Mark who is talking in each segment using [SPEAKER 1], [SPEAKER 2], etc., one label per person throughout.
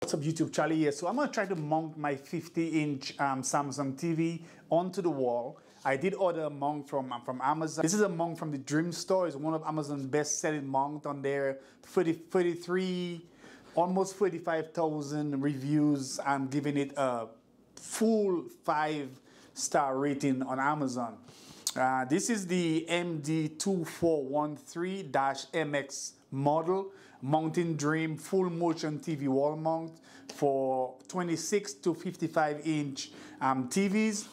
[SPEAKER 1] What's up YouTube, Charlie here. So I'm going to try to mount my 50-inch Samsung TV onto the wall. I did order a mount from Amazon. This is a mount from the Dream Store. It's one of Amazon's best-selling mount on there. 33, almost 45,000 reviews. I'm giving it a full 5-star rating on Amazon. This is the MD2413-MX model, Mountain Dream full motion TV wall mount for 26 to 55-inch TVs.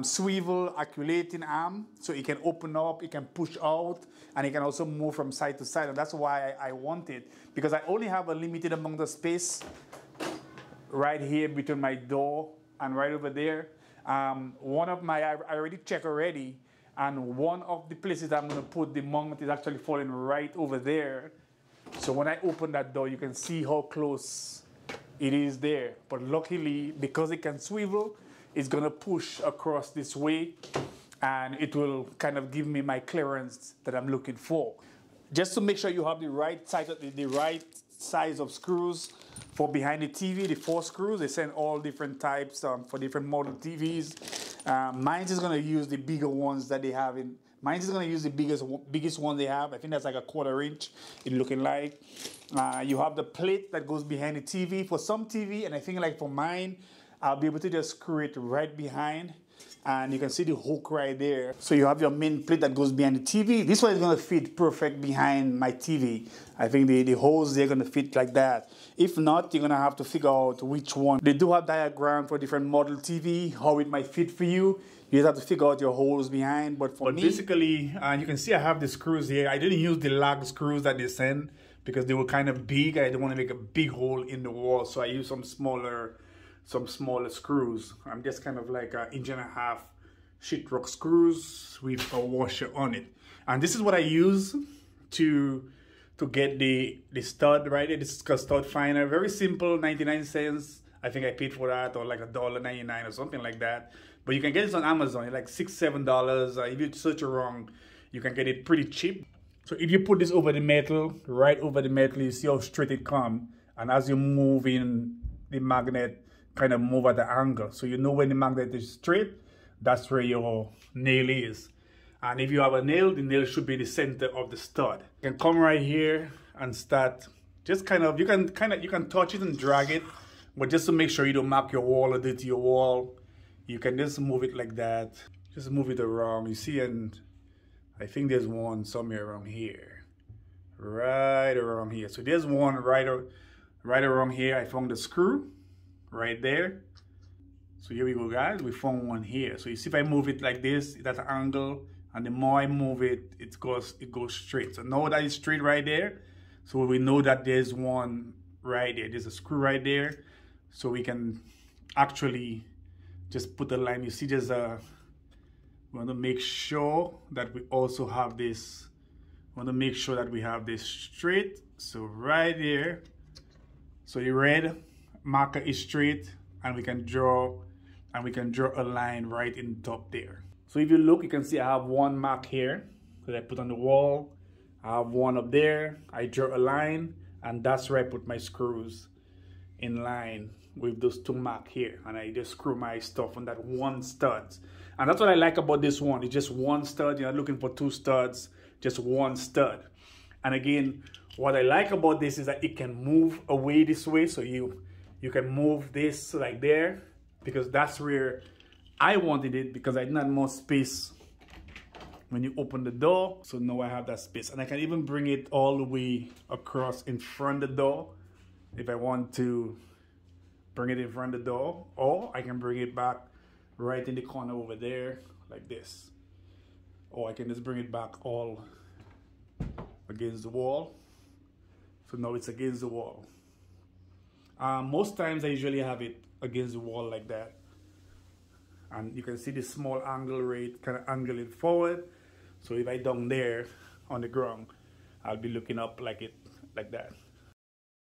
[SPEAKER 1] Swivel articulating arm, so it can open up, it can push out, and it can also move from side to side. And that's why I want it, because I only have a limited amount of space right here between my door and right over there. One of my, I already checked already, and one of the places I'm going to put the mount is actually falling right over there. So when I open that door, you can see how close it is there. But luckily, because it can swivel, it's going to push across this way, and it will kind of give me my clearance that I'm looking for. Just to make sure you have the right size of screws for behind the TV, the 4 screws. They send all different types for different model TVs. Mine is going to use the bigger ones that they have in. Mine is going to use the biggest one they have. I think that's like a 1/4 inch. It looking like. You have the plate that goes behind the TV for some TV, and I think like for mine, I'll be able to just screw it right behind, and you can see the hook right there. So you have your main plate that goes behind the TV. This one is going to fit perfect behind my TV. I think the holes, they're going to fit like that. If not, you're going to have to figure out which one. They do have diagram for different model TV, how it might fit for you. You just have to figure out your holes behind. But me, basically, you can see I have the screws here. I didn't use the lag screws that they sent because they were kind of big. I didn't want to make a big hole in the wall, so I used some smaller screws. I'm just kind of like an 1.5 inch sheetrock screws with a washer on it. And this is what I use to get the stud right here. This is a stud finder, very simple, 99 cents. I think I paid for that, or like $1.99 or something like that. But you can get this on Amazon, it's like $6, $7. If you search around, you can get it pretty cheap. So if you put this over the metal, right over the metal, you see how straight it comes. And as you move in, the magnet kind of move at the angle. So you know when the magnet is straight, that's where your nail is. And if you have a nail, the nail should be the center of the stud. You can come right here and start just kind of, you can touch it and drag it, but just to make sure you don't mark your wall or dirty your wall, you can just move it like that. Just move it around. You see, and I think there's one somewhere around here. Right around here. So there's one right around here. I found the screw right there. So here we go, guys. We found one here. So you see if I move it like this, that's an angle, and the more I move it, it goes straight. So now that it's straight right there, so we know that there's one right there. There's a screw right there. So we can actually just put the line. You see there's a, we want to make sure that we also have this, we want to make sure that we have this straight. So right there, so the red marker is straight, and we can draw a line right in top there. So if you look, you can see I have one mark here that I put on the wall. I have one up there. I draw a line, and that's where I put my screws in line with those 2 marks here, and I just screw my stuff on that one stud. And that's what I like about this one. It's just one stud. You're not looking for 2 studs, just one stud. And again, what I like about this is that it can move away this way, so you can move this like there, because that's where I wanted it, because I didn't have more space when you open the door. So now I have that space, and I can even bring it all the way across in front of the door if I want to bring it in front of the door, or I can bring it back right in the corner over there like this, or I can just bring it back all against the wall. So now it's against the wall. Most times I usually have it against the wall like that, and you can see the small angle rate kind of angle it forward. So if I down there on the ground, I'll be looking up like that.